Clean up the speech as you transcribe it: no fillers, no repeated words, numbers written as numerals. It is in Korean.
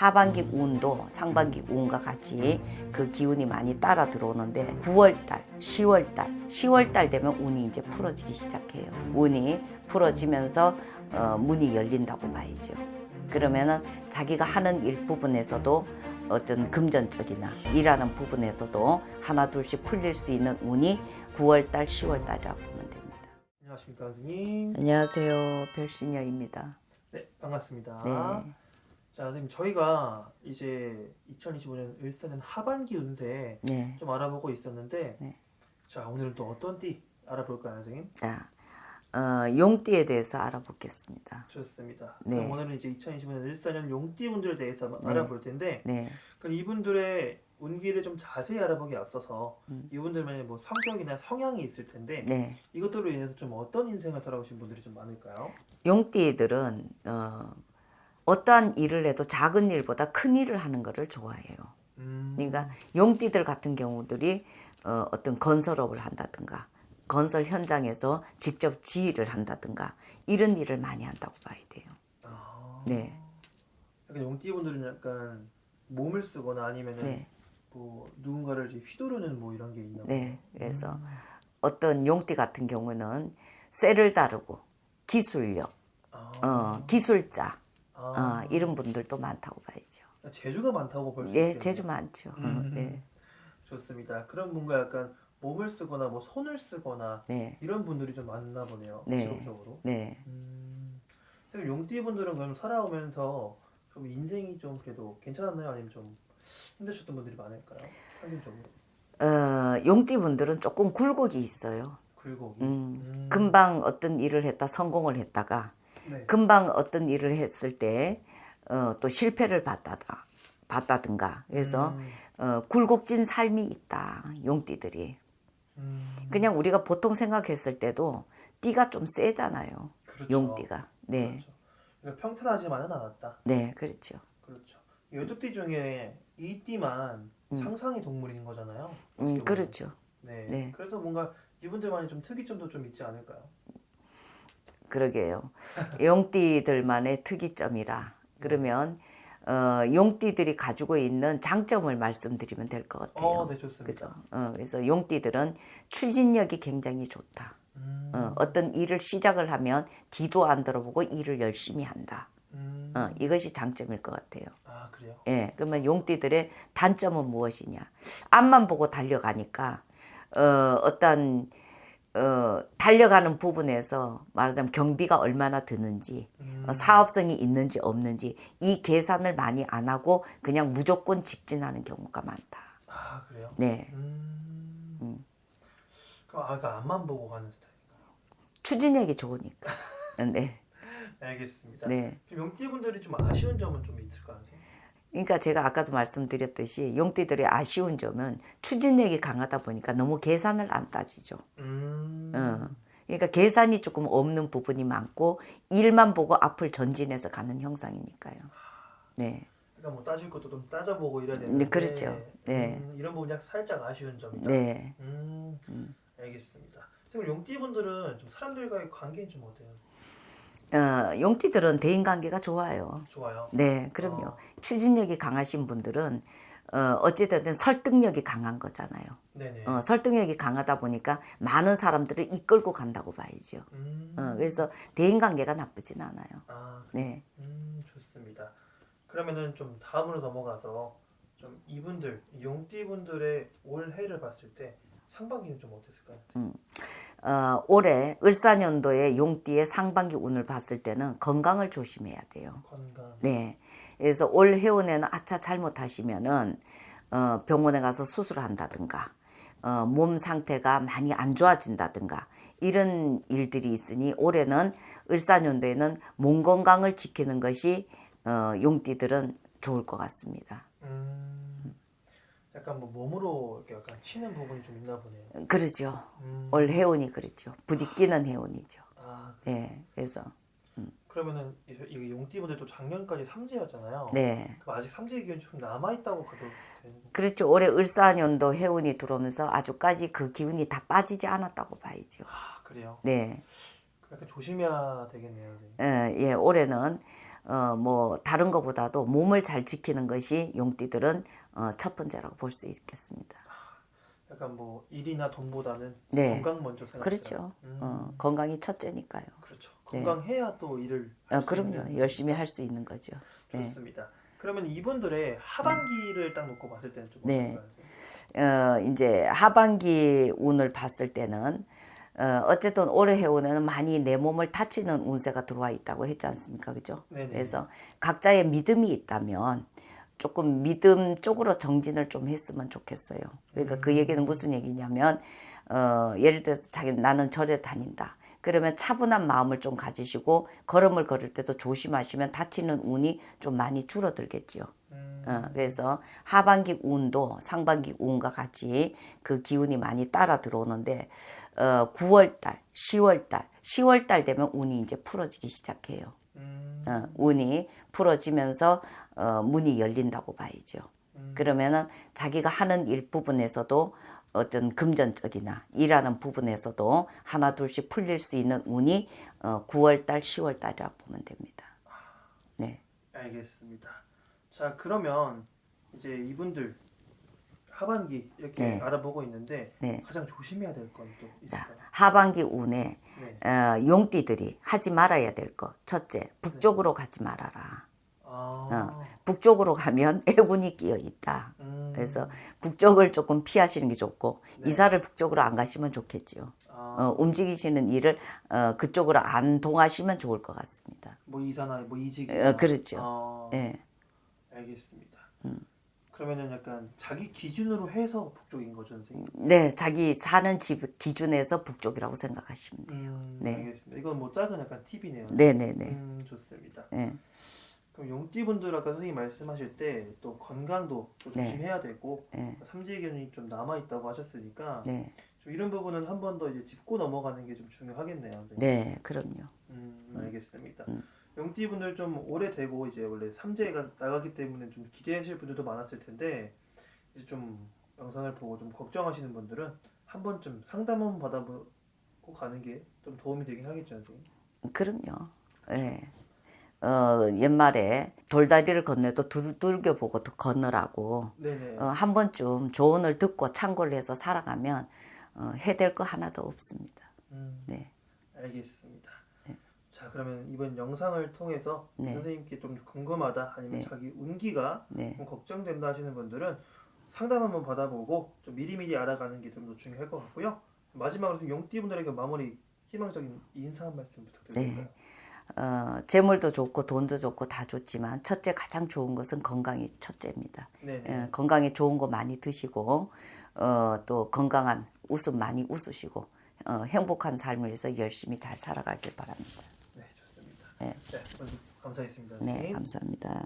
하반기 운도 상반기 운과 같이 그 기운이 많이 따라 들어오는데 9월달, 10월달 되면 운이 이제 풀어지기 시작해요. 운이 풀어지면서 문이 열린다고 봐야죠. 그러면은 자기가 하는 일 부분에서도 어떤 금전적이나 일하는 부분에서도 하나 둘씩 풀릴 수 있는 운이 9월달, 10월달이라고 보면 됩니다. 안녕하십니까 선생님. 안녕하세요. 별신여입니다. 네, 반갑습니다. 네. 자, 선생님 저희가 이제 2025년 을사년 하반기 운세 네. 좀 알아보고 있었는데 네. 자, 오늘은 또 어떤 띠 알아볼까요, 선생님? 자, 용띠에 대해서 알아보겠습니다. 좋습니다. 네. 그럼 오늘은 이제 2025년 을사년 용띠 분들에 대해서 네. 알아볼 텐데 네. 그럼 이분들의 운기를 좀 자세히 알아보기 앞서서 음. 이분들만의 뭐 성격이나 성향이 있을 텐데 네. 이것들로 인해서 좀 어떤 인생을 살아오신 분들이 좀 많을까요? 용띠들은 어떠한 일을 해도 작은 일보다 큰 일을 하는 것을 좋아해요. 그러니까 용띠들 같은 경우들이 어떤 건설업을 한다든가 건설 현장에서 직접 지휘를 한다든가 이런 일을 많이 한다고 봐야 돼요. 아, 네. 약간 용띠 분들은 약간 몸을 쓰거나 아니면은 네. 뭐 누군가를 이제 휘두르는 뭐 이런 게 있나 봐요. 네. 그래서 어떤 용띠 같은 경우는 쇠를 다루고 기술력, 기술자 이런 분들도 많다고 봐야죠. 재주가 많다고 볼 수 예, 있겠네요. 재주 많죠. 네. 좋습니다. 그럼 뭔가 약간 몸을 쓰거나 뭐 손을 쓰거나 네. 이런 분들이 좀 많나 보네요. 네. 직업적으로. 네. 선생님 용띠 분들은 그럼 살아오면서 좀 인생이 좀 그래도 괜찮았나요? 아니면 좀 힘드셨던 분들이 많을까요? 평균적으로. 용띠 분들은 조금 굴곡이 있어요. 굴곡이. 금방 어떤 일을 했다 성공을 했다가 네. 금방 어떤 일을 했을 때 또 실패를 봤다든가 그래서 굴곡진 삶이 있다 용띠들이. 그냥 우리가 보통 생각했을 때도 띠가 좀 세잖아요. 그렇죠. 용띠가. 네. 그렇죠. 그러니까 평탄하지만은 않았다. 네, 그렇죠. 그렇죠. 12띠 중에 이 띠만 상상의 동물인 거잖아요. 그렇죠. 네. 네. 그래서 뭔가 이분들만의 좀 특이점도 좀 있지 않을까요? 그러게요. 용띠들만의 특이점이라 그러면 용띠들이 가지고 있는 장점을 말씀드리면 될 것 같아요. 네, 좋습니다. 그죠? 그래서 용띠들은 추진력이 굉장히 좋다. 어떤 일을 시작을 하면 뒤도 안 돌아보고 일을 열심히 한다. 이것이 장점일 것 같아요. 아, 그래요? 예, 그러면 용띠들의 단점은 무엇이냐? 앞만 보고 달려가니까 어떤 달려가는 부분에서 말하자면 경비가 얼마나 드는지 사업성이 있는지 없는지 이 계산을 많이 안 하고 그냥 무조건 직진하는 경우가 많다. 아, 그래요? 네. 그럼 아까 앞만 보고 가는 스타일인가요? 추진력이 좋으니까. 네. 알겠습니다. 네. 그럼 용띠분들이 좀 아쉬운 점은 좀 있을까요? 그러니까 제가 아까도 말씀드렸듯이 용띠들의 아쉬운 점은 추진력이 강하다 보니까 너무 계산을 안 따지죠. 그러니까 계산이 조금 없는 부분이 많고 일만 보고 앞을 전진해서 가는 형상이니까요. 네. 그러니까 뭐 따질 것도 좀 따져보고 이래야 되는데. 네, 그렇죠. 네. 이런 부분이 살짝 아쉬운 점이다. 네. 알겠습니다. 선생님 용띠분들은 좀 사람들과의 관계는 좀 어때요? 용띠들은 대인관계가 좋아요. 좋아요. 네, 그럼요. 추진력이 강하신 분들은 어찌됐든 설득력이 강한 거잖아요. 네네. 설득력이 강하다 보니까 많은 사람들을 이끌고 간다고 봐야죠. 그래서 대인관계가 나쁘진 않아요. 아, 네. 좋습니다. 그러면은 좀 다음으로 넘어가서 좀 이분들 용띠분들의 올해를 봤을 때 상반기는 좀 어땠을까요? 올해 을사년도의 용띠의 상반기 운을 봤을 때는 건강을 조심해야 돼요. 건강. 네. 그래서 올 해운에는 아차 잘못하시면은 병원에 가서 수술한다든가 몸 상태가 많이 안 좋아진다든가 이런 일들이 있으니 올해는 을사년도에는 몸 건강을 지키는 것이 용띠들은 좋을 것 같습니다. 약간 뭐 몸으로 이렇게 약간 치는 부분이 좀 있나 보네요. 그러죠. 올 해운이 그렇죠. 부딪히는 해운이죠. 아, 네. 그래서 그러면은 이 용띠분들도 작년까지 삼재였잖아요. 네. 그럼 아직 삼재 기운이 좀 남아 있다고 봐도 되는 건가요? 그렇죠. 올해 을사년도 해운이 들어오면서 아주까지 그 기운이 다 빠지지 않았다고 봐야죠. 아, 그래요? 네. 약간 조심해야 되겠네요. 선생님. 예, 올해는 뭐 다른 것보다도 몸을 잘 지키는 것이 용띠들은 첫 번째라고 볼 수 있겠습니다. 약간 뭐 일이나 돈보다는 네. 건강 먼저 생각해요. 그렇죠. 건강이 첫째니까요. 그렇죠. 네. 건강해야 또 일을 할 수 그럼요. 있는 열심히 할 수 있는 거죠. 네. 좋습니다. 그러면 이분들의 하반기를 딱 놓고 봤을 때는 좀 네. 어떨까요? 이제 하반기 운을 봤을 때는 어쨌든 올해 해오는 많이 내 몸을 다치는 운세가 들어와 있다고 했지 않습니까? 그죠? 네네. 그래서 각자의 믿음이 있다면 조금 믿음 쪽으로 정진을 좀 했으면 좋겠어요. 그러니까 그 얘기는 무슨 얘기냐면 예를 들어서 나는 절에 다닌다. 그러면 차분한 마음을 좀 가지시고 걸음을 걸을 때도 조심하시면 다치는 운이 좀 많이 줄어들겠지요. 그래서 하반기 운도 상반기 운과 같이 그 기운이 많이 따라 들어오는데 9월달, 10월달 되면 운이 이제 풀어지기 시작해요. 운이 풀어지면서 문이 열린다고 봐야죠. 그러면은 자기가 하는 일 부분에서도 어떤 금전적이나 일하는 부분에서도 하나 둘씩 풀릴 수 있는 운이 9월달, 10월달이라고 보면 됩니다. 네. 알겠습니다. 자, 그러면 이제 이분들 하반기 이렇게 네. 알아보고 있는데 네. 가장 조심해야 될 건 또 자, 있을까요? 하반기 운에 네. 용띠들이 하지 말아야 될 거. 첫째, 북쪽으로 가지 말아라. 아, 북쪽으로 가면 애군이 끼어 있다. 그래서 북쪽을 조금 피하시는 게 좋고 네. 이사를 북쪽으로 안 가시면 좋겠지요. 움직이시는 일을 그쪽으로 안 동하시면 좋을 것 같습니다. 뭐 이사나 뭐 이직. 그렇죠. 예. 알겠습니다. 그러면은 약간 자기 기준으로 해서 북쪽인 거죠, 선생님? 네, 자기 사는 집 기준에서 북쪽이라고 생각하시면 돼요. 네. 알겠습니다. 이건 뭐 작은 약간 팁이네요. 네네네. 좋습니다. 네. 그럼 용띠분들 아까 선생님 말씀하실 때 또 건강도 또 네. 조심해야 되고 네. 삼재견이 좀 남아 있다고 하셨으니까 네. 좀 이런 부분은 한 번 더 이제 짚고 넘어가는 게 좀 중요하겠네요, 선생님. 네, 그럼요. 알겠습니다. 용띠분들 좀 오래되고 이제 원래 삼재가 나가기 때문에 좀 기대하실 분들도 많았을 텐데 이제 좀 영상을 보고 좀 걱정하시는 분들은 한 번쯤 상담 한번 받아보고 가는 게 좀 도움이 되긴 하겠죠, 선생님. 그럼요. 네. 옛말에 돌다리를 건너도 두들겨 보고 건너라고 네네. 한 번쯤 조언을 듣고 참고를 해서 살아가면 해될 거 하나도 없습니다. 네. 알겠습니다. 네. 자, 그러면 이번 영상을 통해서 네. 선생님께 좀 궁금하다 아니면 네. 자기 운기가 네. 좀 걱정된다 하시는 분들은 상담 한번 받아보고 좀 미리미리 알아가는 게 좀 더 중요할 것 같고요. 마지막으로 선생님 용띠분들에게 마무리 희망적인 인사 한 말씀 부탁드릴까요? 재물도 좋고 돈도 좋고 다 좋지만 첫째 가장 좋은 것은 건강이 첫째입니다. 네네. 건강에 좋은 거 많이 드시고 또 건강한 웃음 많이 웃으시고 행복한 삶을 위해서 열심히 잘 살아가길 바랍니다. 네, 좋습니다. 네. 네, 오늘 감사했습니다. 네, 선생님. 감사합니다.